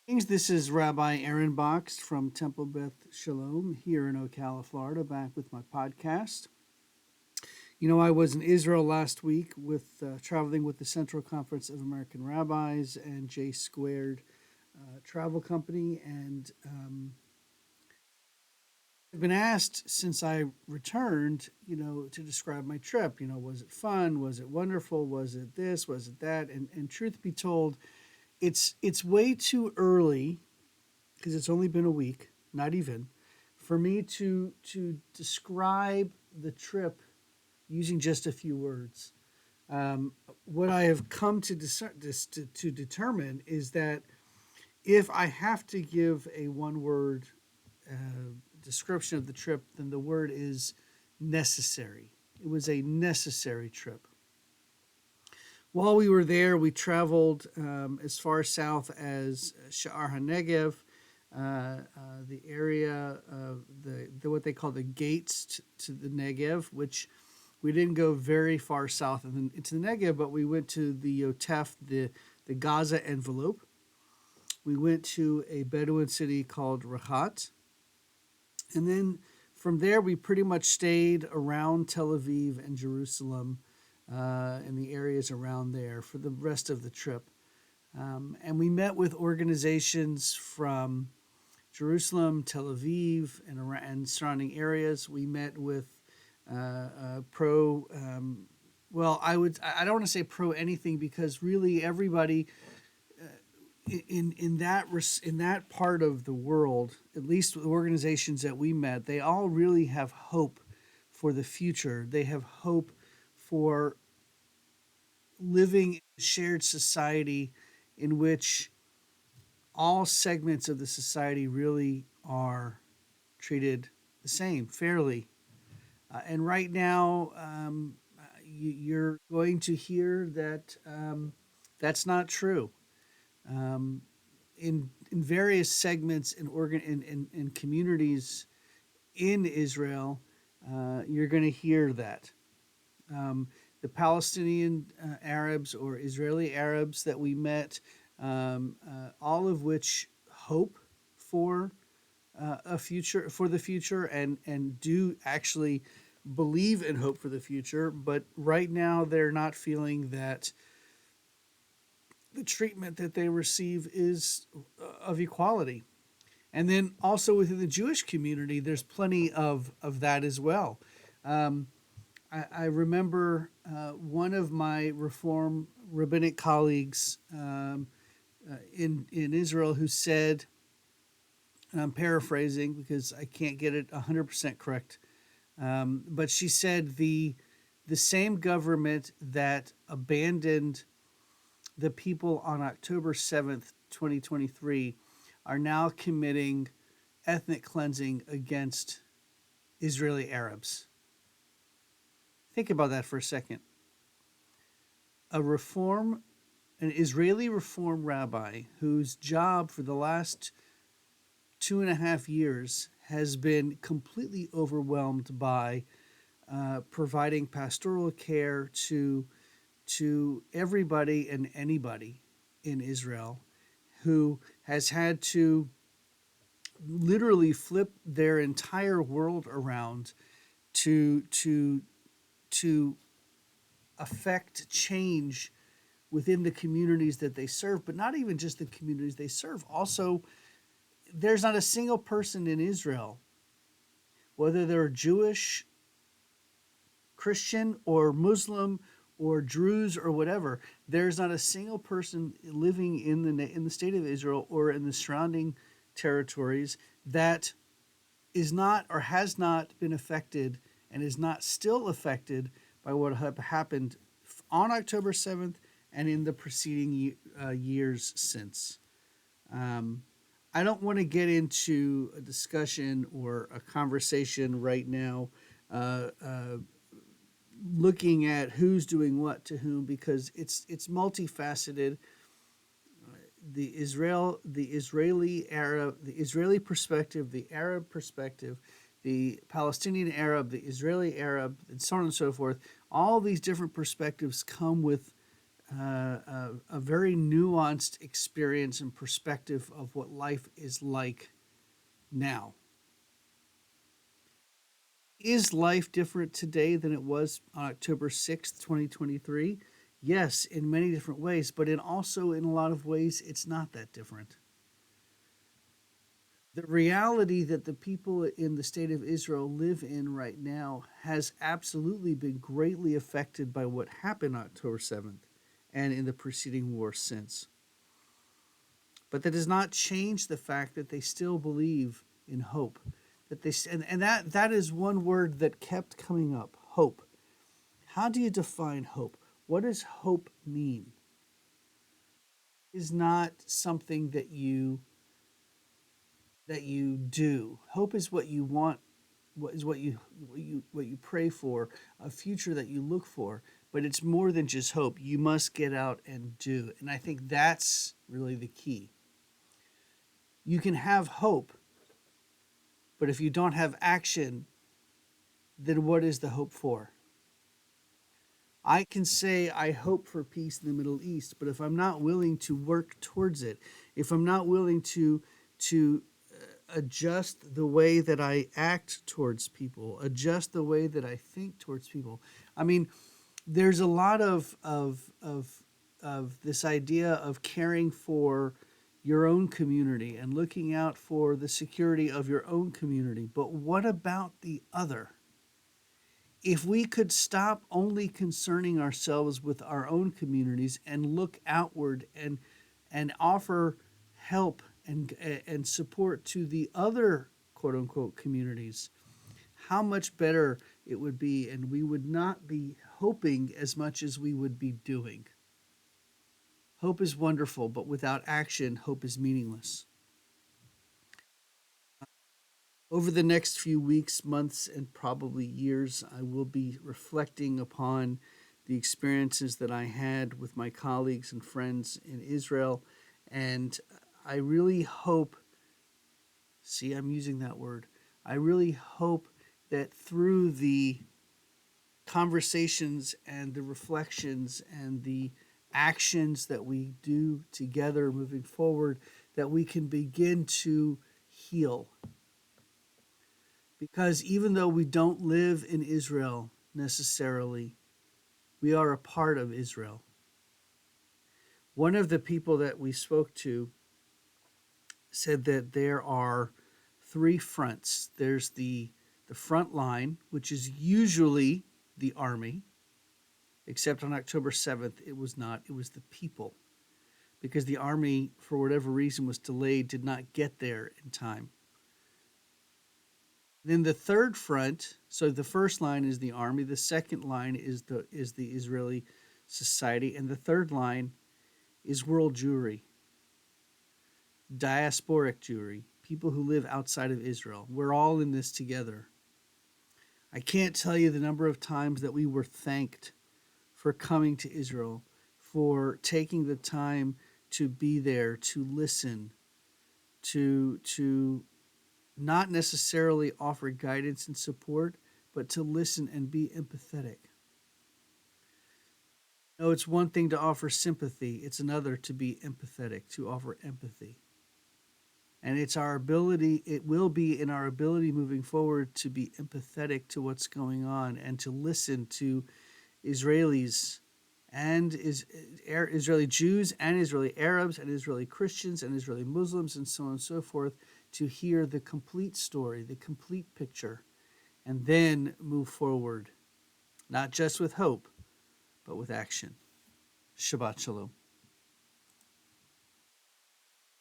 This is Rabbi Aaron Box from Temple Beth Shalom here in Ocala, Florida, back with my podcast. I was in Israel last week with traveling with the Central Conference of American Rabbis and J Squared Travel Company, and I've been asked since I returned, to describe my trip. Was it fun? Was it wonderful? Was it this? Was it that? And truth be told, it's way too early because it's only been a week, not even, for me to describe the trip using just a few words. What I have come to determine is that if I have to give a one word description of the trip, then the word is necessary. It was a necessary trip. While we were there, we traveled as far south as Sha'ar HaNegev, the area of what they call the gates to the Negev, which we didn't go very far south into the Negev, but we went to the Yotef, the Gaza envelope. We went to a Bedouin city called Rahat, and then from there we pretty much stayed around Tel Aviv and Jerusalem and the areas around there for the rest of the trip. And we met with organizations from Jerusalem, Tel Aviv, and surrounding areas. We met with pro. I don't want to say pro anything because really everybody in that part of the world, at least the organizations that we met, they all really have hope for the future. They have hope for living in a shared society in which all segments of the society really are treated the same, fairly. And right now, you're going to hear that that's not true. In various segments in communities in Israel, you're going to hear that. The Palestinian Arabs or Israeli Arabs that we met, all of which hope for a future for the future and do actually believe and hope for the future, but right now they're not feeling that the treatment that they receive is of equality. And then also within the Jewish community, there's plenty of that as well. I remember one of my Reform rabbinic colleagues in Israel who said, and I'm paraphrasing because I can't get it 100% correct, but she said the same government that abandoned the people on October 7th, 2023, are now committing ethnic cleansing against Israeli Arabs. Think about that for a second. An Israeli reform rabbi whose job for the last 2.5 years has been completely overwhelmed by providing pastoral care to everybody and anybody in Israel, who has had to literally flip their entire world around to affect change within the communities that they serve, but not even just the communities they serve. Also, there's not a single person in Israel, whether they're Jewish, Christian, or Muslim, or Druze, or whatever. There's not a single person living in the state of Israel or in the surrounding territories that is not or has not been affected and is not still affected by what happened on October 7th and in the preceding years since. I don't want to get into a discussion or a conversation right now looking at who's doing what to whom because it's multifaceted. The Israeli Arab, the Israeli perspective, the Arab perspective, the Palestinian Arab, the Israeli Arab, and so on and so forth. All these different perspectives come with a very nuanced experience and perspective of what life is like now. Is life different today than it was on October 6th, 2023? Yes, in many different ways, but in a lot of ways, it's not that different. The reality that the people in the state of Israel live in right now has absolutely been greatly affected by what happened October 7th and in the preceding war since. But that does not change the fact that they still believe in hope. That is one word that kept coming up, hope. How do you define hope? What does hope mean? Is not something that you do. Hope is what you want, what you pray for, a future that you look for. But it's more than just hope. You must get out and do. And I think that's really the key. You can have hope, but if you don't have action, then what is the hope for? I can say I hope for peace in the Middle East, but if I'm not willing to work towards it, if I'm not willing to adjust the way that I act towards people, adjust the way that I think towards people. I mean, there's a lot of this idea of caring for your own community and looking out for the security of your own community. But what about the other? If we could stop only concerning ourselves with our own communities and look outward and offer help and support to the other quote unquote communities, how much better it would be, and we would not be hoping as much as we would be doing. Hope is wonderful, but without action, hope is meaningless. Over the next few weeks, months, and probably years, I will be reflecting upon the experiences that I had with my colleagues and friends in Israel. And I really hope, see, I'm using that word, I really hope that through the conversations and the reflections and the actions that we do together moving forward, that we can begin to heal. Because even though we don't live in Israel necessarily, we are a part of Israel. One of the people that we spoke to said that there are three fronts. There's the front line, which is usually the army, except on October 7th, it was not. It was the people, because the army, for whatever reason, was delayed, did not get there in time. Then the third front, so the first line is the army, the second line is the Israeli society, and the third line is world Jewry, diasporic Jewry, people who live outside of Israel. We're all in this together. I can't tell you the number of times that we were thanked for coming to Israel, for taking the time to be there, to listen, to not necessarily offer guidance and support, but to listen and be empathetic. No, it's one thing to offer sympathy, it's another to be empathetic, to offer empathy. And it will be in our ability moving forward to be empathetic to what's going on and to listen to Israelis and Israeli Jews and Israeli Arabs and Israeli Christians and Israeli Muslims and so on and so forth, to hear the complete story, the complete picture, and then move forward, not just with hope, but with action. Shabbat Shalom.